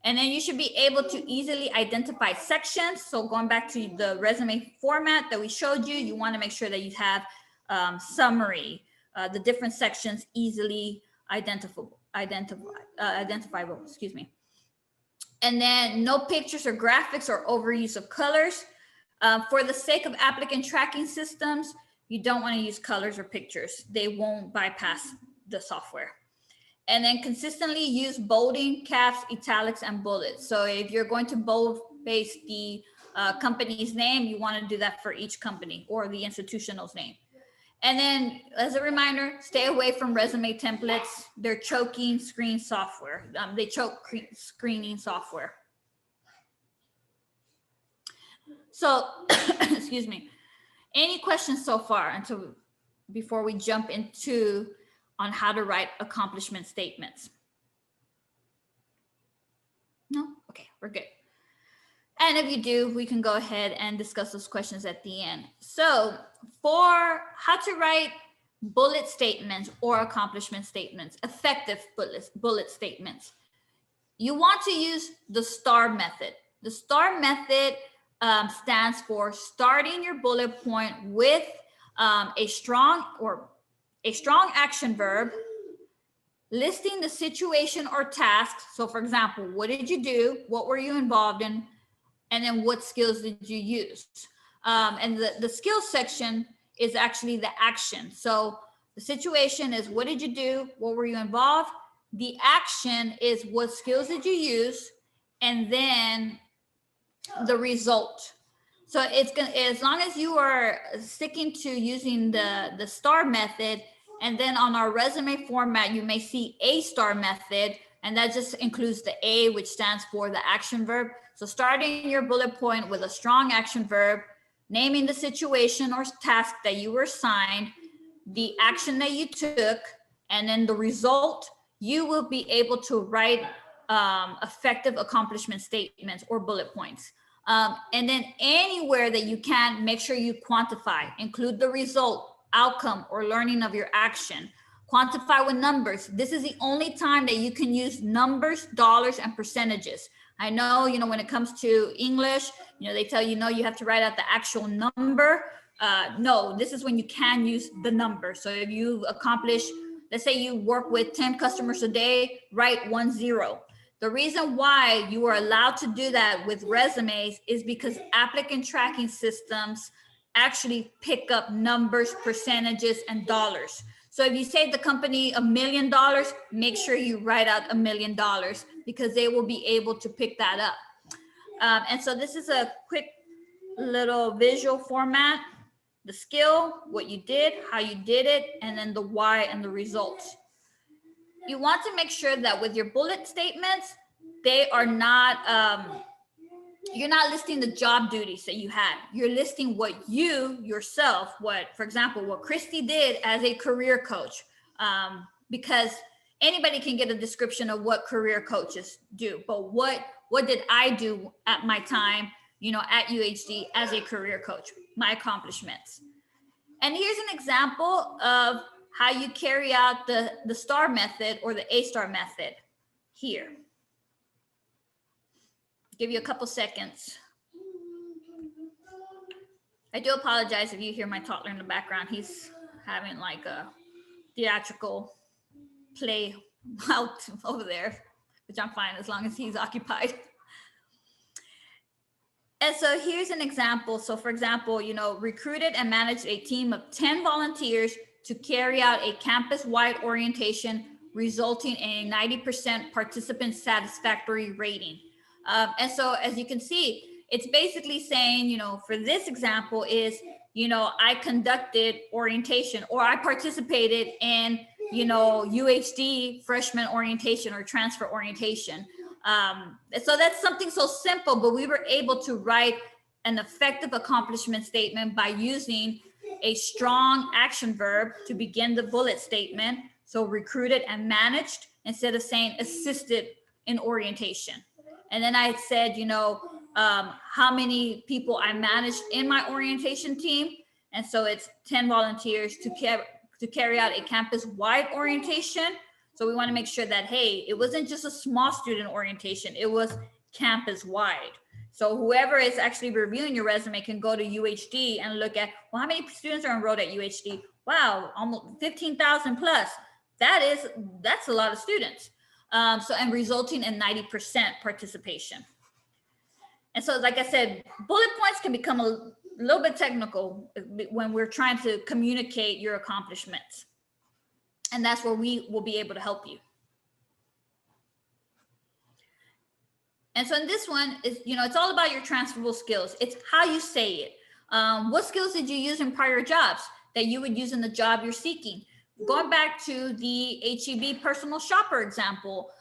And then you should be able to easily identify sections. So going back to the resume format that we showed you, you want to make sure that you have summary, the different sections easily identifiable, excuse me. And then no pictures or graphics or overuse of colors. For the sake of applicant tracking systems, you don't want to use colors or pictures. They won't bypass the software. And then consistently use bolding, caps, italics, and bullets. So if you're going to bold-face the company's name, you want to do that for each company or the institutional's name. And then as a reminder, stay away from resume templates. They're choking screen software. They choke screening software. So, excuse me. Any questions so far before we jump into on how to write accomplishment statements? No? Okay, we're good. And if you do, we can go ahead and discuss those questions at the end. So for how to write bullet statements or accomplishment statements, effective bullet statements, you want to use the STAR method. The STAR method stands for starting your bullet point with a strong action verb, listing the situation or task. So for example, what did you do? What were you involved in? And then what skills did you use? And the skills section is actually the action. So the situation is what did you do? What were you involved? The action is what skills did you use? And then the result. So it's gonna, as long as you are sticking to using the STAR method, and then on our resume format, you may see a STAR method, and that just includes the A, which stands for the action verb. So starting your bullet point with a strong action verb, naming the situation or task that you were assigned, the action that you took, and then the result, you will be able to write effective accomplishment statements or bullet points. And then anywhere that you can, make sure you quantify, include the result, outcome, or learning of your action. Quantify with numbers. This is the only time that you can use numbers, dollars, and percentages. I know, you know, when it comes to English, you know, they tell you, no, you have to write out the actual number. No, this is when you can use the number. So if you accomplish, let's say you work with 10 customers a day, write 10. The reason why you are allowed to do that with resumes is because applicant tracking systems actually pick up numbers, percentages, and dollars. So if you save the company $1 million, make sure you write out $1 million because they will be able to pick that up. And so this is a quick little visual format, the skill, what you did, how you did it, and then the why and the results. You want to make sure that with your bullet statements, they are not, you're not listing the job duties that you had. You're listing what you yourself, for example, what Christy did as a career coach, because anybody can get a description of what career coaches do, but what did I do at my time, you know, at UHD as a career coach, my accomplishments. And here's an example of how you carry out the STAR method or the A-STAR method here. Give you a couple seconds. I do apologize if you hear my toddler in the background. He's having like a theatrical play out over there, which I'm fine as long as he's occupied. And so here's an example. So for example, you know, recruited and managed a team of 10 volunteers to carry out a campus-wide orientation, resulting in a 90% participant satisfactory rating. And so as you can see, it's basically saying, you know, for this example is, you know, I conducted orientation or I participated in, you know, UHD freshman orientation or transfer orientation. So that's something so simple, but we were able to write an effective accomplishment statement by using a strong action verb to begin the bullet statement. So recruited and managed instead of saying assisted in orientation. And then I said, you know, how many people I managed in my orientation team. And so it's 10 volunteers to carry out a campus-wide orientation. So we want to make sure that, hey, it wasn't just a small student orientation, it was campus-wide. So whoever is actually reviewing your resume can go to UHD and look at, well, how many students are enrolled at UHD? Wow, almost 15,000 plus. That's a lot of students. And resulting in 90% participation. And so, like I said, bullet points can become a little bit technical when we're trying to communicate your accomplishments. And that's where we will be able to help you. And so in this one is, you know, it's all about your transferable skills. It's how you say it. What skills did you use in prior jobs that you would use in the job you're seeking? Going back to the HEB personal shopper example,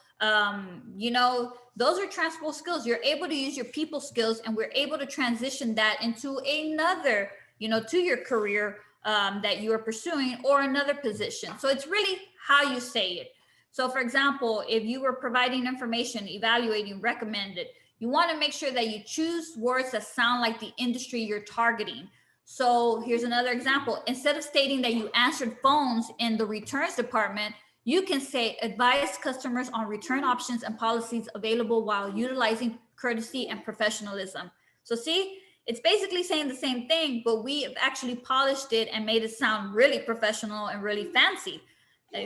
you know, those are transferable skills. You're able to use your people skills, and we're able to transition that into another, you know, to your career that you are pursuing or another position. So it's really how you say it. So for example, if you were providing information, evaluating, recommended, you want to make sure that you choose words that sound like the industry you're targeting. So here's another example. Instead of stating that you answered phones in the returns department, you can say advise customers on return options and policies available while utilizing courtesy and professionalism. So see, it's basically saying the same thing, but we have actually polished it and made it sound really professional and really fancy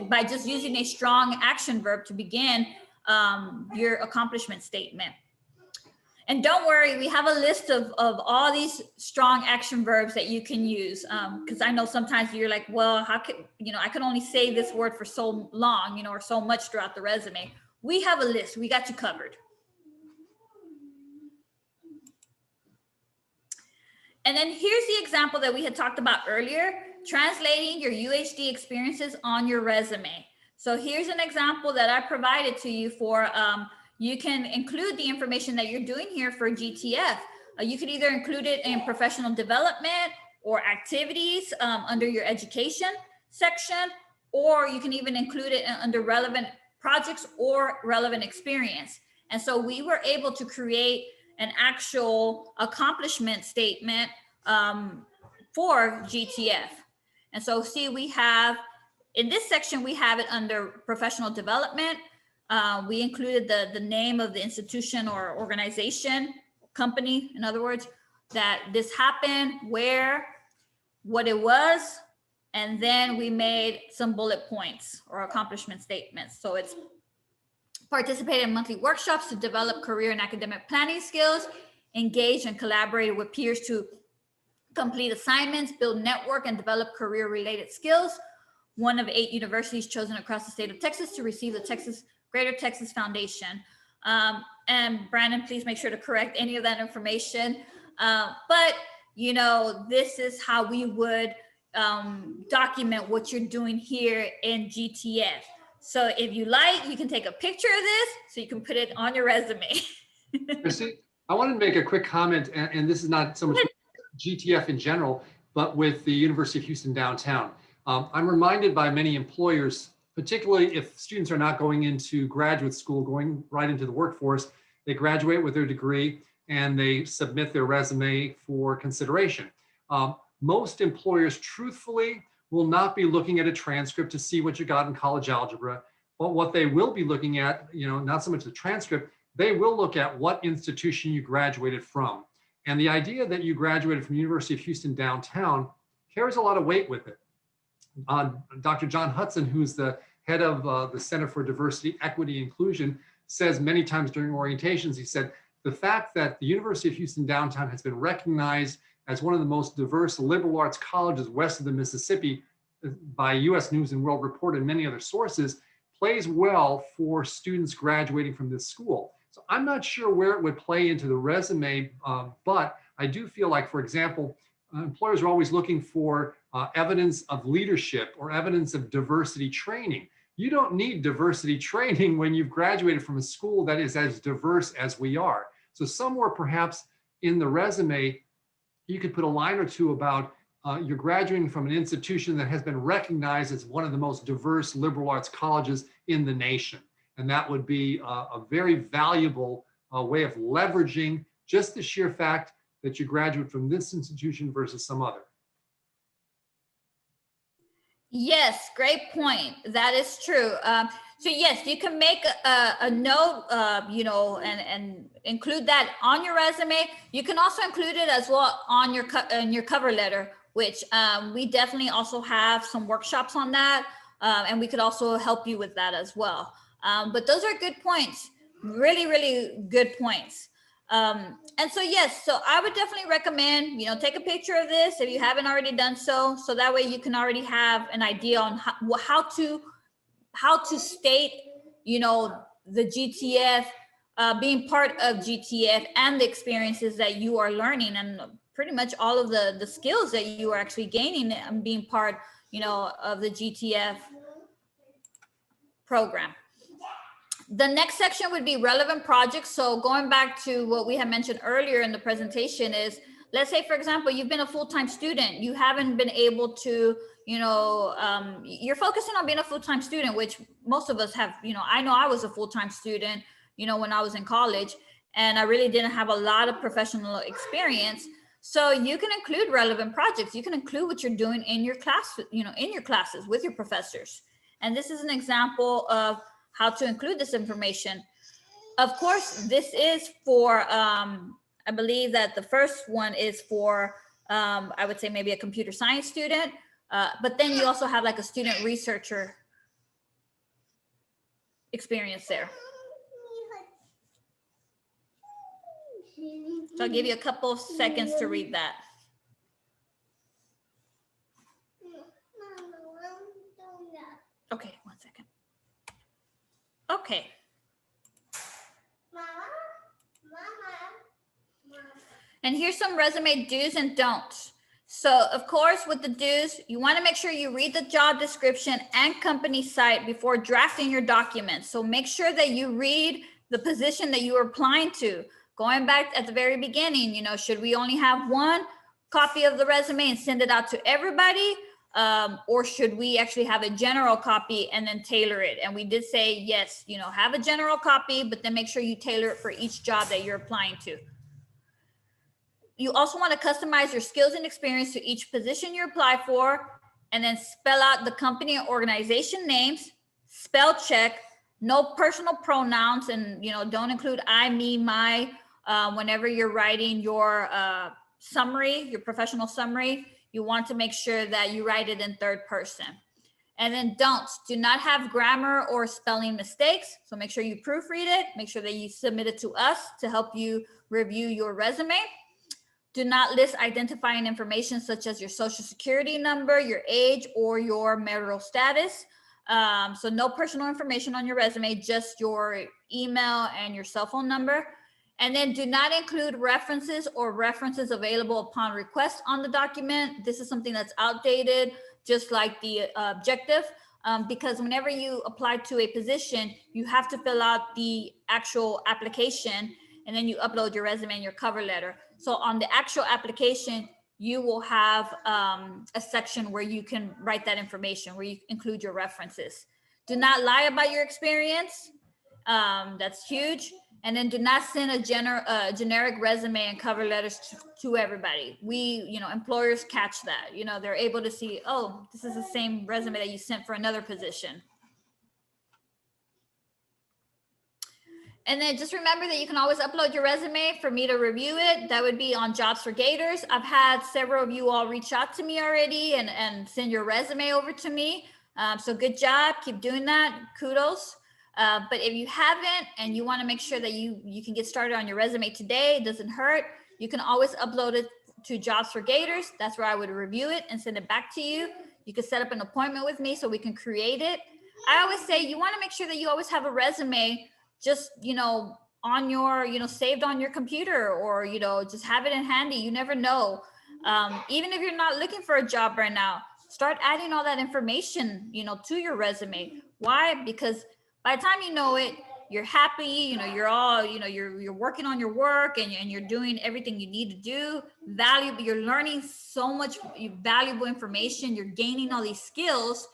by just using a strong action verb to begin your accomplishment statement. And don't worry, we have a list of all these strong action verbs that you can use. Because I know sometimes you're like, well, how can, you know, I can only say this word for so long, you know, or so much throughout the resume. We have a list, we got you covered. And then here's the example that we had talked about earlier, translating your UHD experiences on your resume. So here's an example that I provided to you for, you can include the information that you're doing here for GTF. You could either include it in professional development or activities under your education section, or you can even include it under relevant projects or relevant experience. And so we were able to create an actual accomplishment statement for GTF. And so see, we have, in this section, we have it under professional development. We included the name of the institution or organization, company, in other words, that this happened, where, what it was, and then we made some bullet points or accomplishment statements. So it's participated in monthly workshops to develop career and academic planning skills, engage and collaborate with peers to complete assignments, build network and develop career-related skills. One of 8 universities chosen across the state of Texas to receive the Greater Texas Foundation. And Brandon, please make sure to correct any of that information. But, you know, this is how we would document what you're doing here in GTF. So if you like, you can take a picture of this so you can put it on your resume. Chrissy, I wanted to make a quick comment, and this is not so much GTF in general, but with the University of Houston downtown. I'm reminded by many employers, particularly if students are not going into graduate school, going right into the workforce, they graduate with their degree and they submit their resume for consideration. most employers truthfully will not be looking at a transcript to see what you got in college algebra, but what they will be looking at, not so much the transcript, they will look at what institution you graduated from. And the idea that you graduated from University of Houston downtown carries a lot of weight with it. Dr. John Hudson, who's the head of the Center for Diversity, Equity, Inclusion, says many times during orientations, he said, the fact that the University of Houston downtown has been recognized as one of the most diverse liberal arts colleges west of the Mississippi by US News and World Report and many other sources plays well for students graduating from this school. So I'm not sure where it would play into the resume, but I do feel like, for example, employers are always looking for evidence of leadership or evidence of diversity training. You don't need diversity training when you've graduated from a school that is as diverse as we are. So somewhere perhaps in the resume, you could put a line or two about you're graduating from an institution that has been recognized as one of the most diverse liberal arts colleges in the nation. And that would be a very valuable way of leveraging just the sheer fact that you graduate from this institution versus some other. Yes, great point. That is true. So yes, you can make a note, and include that on your resume. You can also include it as well on your cover letter, which we definitely also have some workshops on that, and we could also help you with that as well. But those are good points, really, really good points. And so, yes, so I would definitely recommend, take a picture of this if you haven't already done so. So that way you can already have an idea on how to state, the GTF, being part of GTF and the experiences that you are learning and pretty much all of the skills that you are actually gaining and being part, of the GTF program. The next section would be relevant projects. So going back to what we had mentioned earlier in the presentation is, let's say, for example, you've been a full-time student. You haven't been able to, you're focusing on being a full-time student, which most of us have, I know I was a full-time student, when I was in college, and I really didn't have a lot of professional experience. So you can include relevant projects. You can include what you're doing in your class, in your classes with your professors. And this is an example of how to include this information. Of course, this is for, I believe that the first one is for, I would say maybe a computer science student, but then you also have like a student researcher experience there. So I'll give you a couple of seconds to read that. Okay, 1 second. Okay. And here's some resume do's and don'ts. So of course, with the do's, you want to make sure you read the job description and company site before drafting your documents. So make sure that you read the position that you are applying to. Going back at the very beginning, should we only have one copy of the resume and send it out to everybody? Or should we actually have a general copy and then tailor it? And we did say, yes, have a general copy, but then make sure you tailor it for each job that you're applying to. You also want to customize your skills and experience to each position you apply for, and then spell out the company or organization names, spell check, no personal pronouns, and don't include I, me, my, whenever you're writing your summary, your professional summary. You want to make sure that you write it in third person. And then don'ts, do not have grammar or spelling mistakes. So make sure you proofread it. Make sure that you submit it to us to help you review your resume. Do not list identifying information such as your social security number, your age, or your marital status. So no personal information on your resume, just your email and your cell phone number. And then do not include references or references available upon request on the document. This is something that's outdated, just like the objective, because whenever you apply to a position, you have to fill out the actual application, and then you upload your resume and your cover letter. So on the actual application, you will have a section where you can write that information, where you include your references. Do not lie about your experience. That's huge. And then do not send a generic resume and cover letters to everybody. Employers catch that. They're able to see, oh, this is the same resume that you sent for another position. And then just remember that you can always upload your resume for me to review it. That would be on Jobs for Gators. I've had several of you all reach out to me already and send your resume over to me. So good job. Keep doing that. Kudos. But if you haven't and you want to make sure that you can get started on your resume today, it doesn't hurt. You can always upload it to Jobs for Gators. That's where I would review it and send it back to you. You can set up an appointment with me so we can create it. I always say you want to make sure that you always have a resume just, on your, saved on your computer, or, just have it in handy. You never know. Even if you're not looking for a job right now, start adding all that information, to your resume. Why? Because by the time you know it, you're happy, you're all, you're working on your work and you're doing everything you need to do. You're learning so much valuable information. You're gaining all these skills.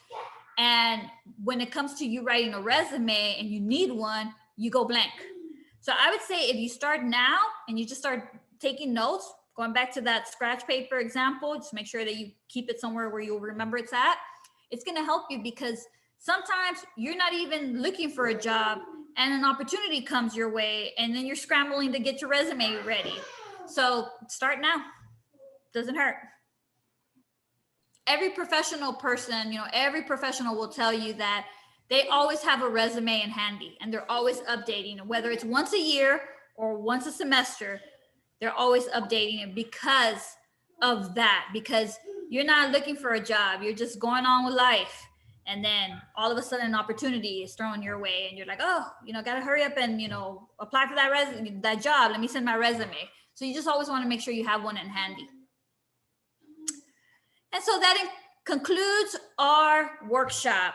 And when it comes to you writing a resume and you need one, you go blank. So I would say if you start now and you just start taking notes, going back to that scratch paper example, just make sure that you keep it somewhere where you'll remember it's at. It's going to help you, because sometimes you're not even looking for a job and an opportunity comes your way and then you're scrambling to get your resume ready. So start now. Doesn't hurt. Every professional person, every professional will tell you that they always have a resume in handy and they're always updating it, whether it's once a year or once a semester, they're always updating it because of that, because you're not looking for a job. You're just going on with life. And then all of a sudden an opportunity is thrown your way and you're like, oh, got to hurry up and, apply for that job. Let me send my resume. So you just always want to make sure you have one in handy. And so that concludes our workshop.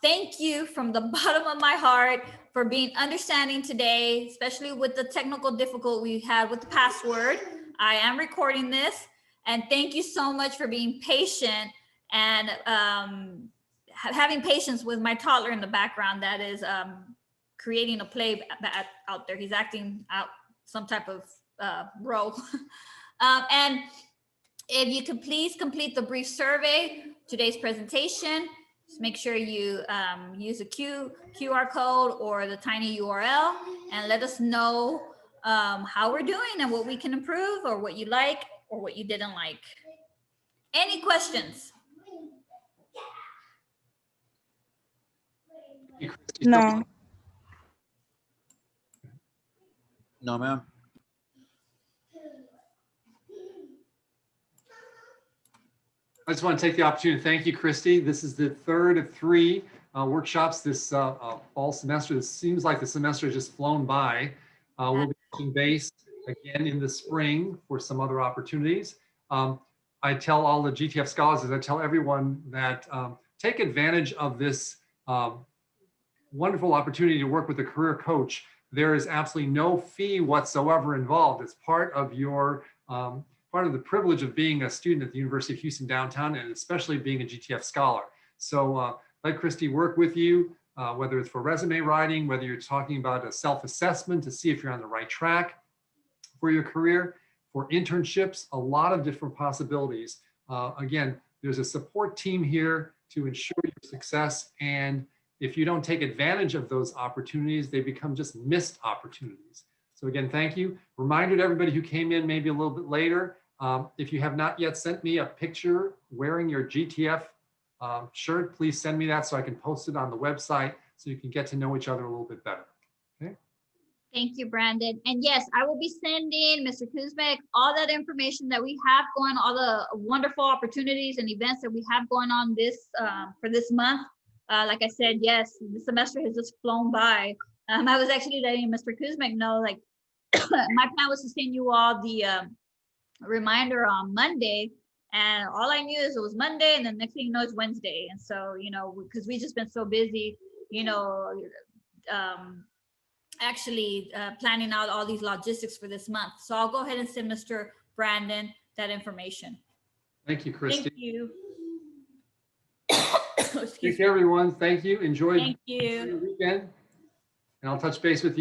Thank you from the bottom of my heart for being understanding today, especially with the technical difficulty we had with the password. I am recording this, and thank you so much for being patient and having patience with my toddler in the background that is creating a play out there. He's acting out some type of role. And if you could please complete the brief survey, today's presentation, just make sure you use a QR code or the tiny URL and let us know how we're doing and what we can improve, or what you like or what you didn't like. Any questions? No. No, ma'am. I just want to take the opportunity to thank you, Christy. This is the third of 3 workshops this fall semester. It seems like the semester has just flown by. We'll be touching base again in the spring for some other opportunities. I tell all the GTF scholars, as I tell everyone, that take advantage of this wonderful opportunity to work with a career coach. There is absolutely no fee whatsoever involved. It's part of your part of the privilege of being a student at the University of Houston downtown, and especially being a GTF scholar. So let Christy work with you, whether it's for resume writing, whether you're talking about a self-assessment to see if you're on the right track for your career, for internships, a lot of different possibilities. Again, there's a support team here to ensure your success. And if you don't take advantage of those opportunities, they become just missed opportunities. So again, thank you. Reminder to everybody who came in maybe a little bit later, if you have not yet sent me a picture wearing your GTF shirt, please send me that so I can post it on the website so you can get to know each other a little bit better. Okay. Thank you, Brandon. And yes, I will be sending Mr. Kuzmek all that information that we have going, all the wonderful opportunities and events that we have going on this for this month. Like I said, yes, the semester has just flown by. I was actually letting Mr. Kuzmek know, like, my plan was to send you all the reminder on Monday, and all I knew is it was Monday, and then next thing you know, it's Wednesday. And so, because we just been so busy, actually planning out all these logistics for this month. So I'll go ahead and send Mr. Brandon that information. Thank you, Christy. Thank you. Take care, everyone. Thank you. Enjoy Thank you. your weekend. And I'll touch base with you.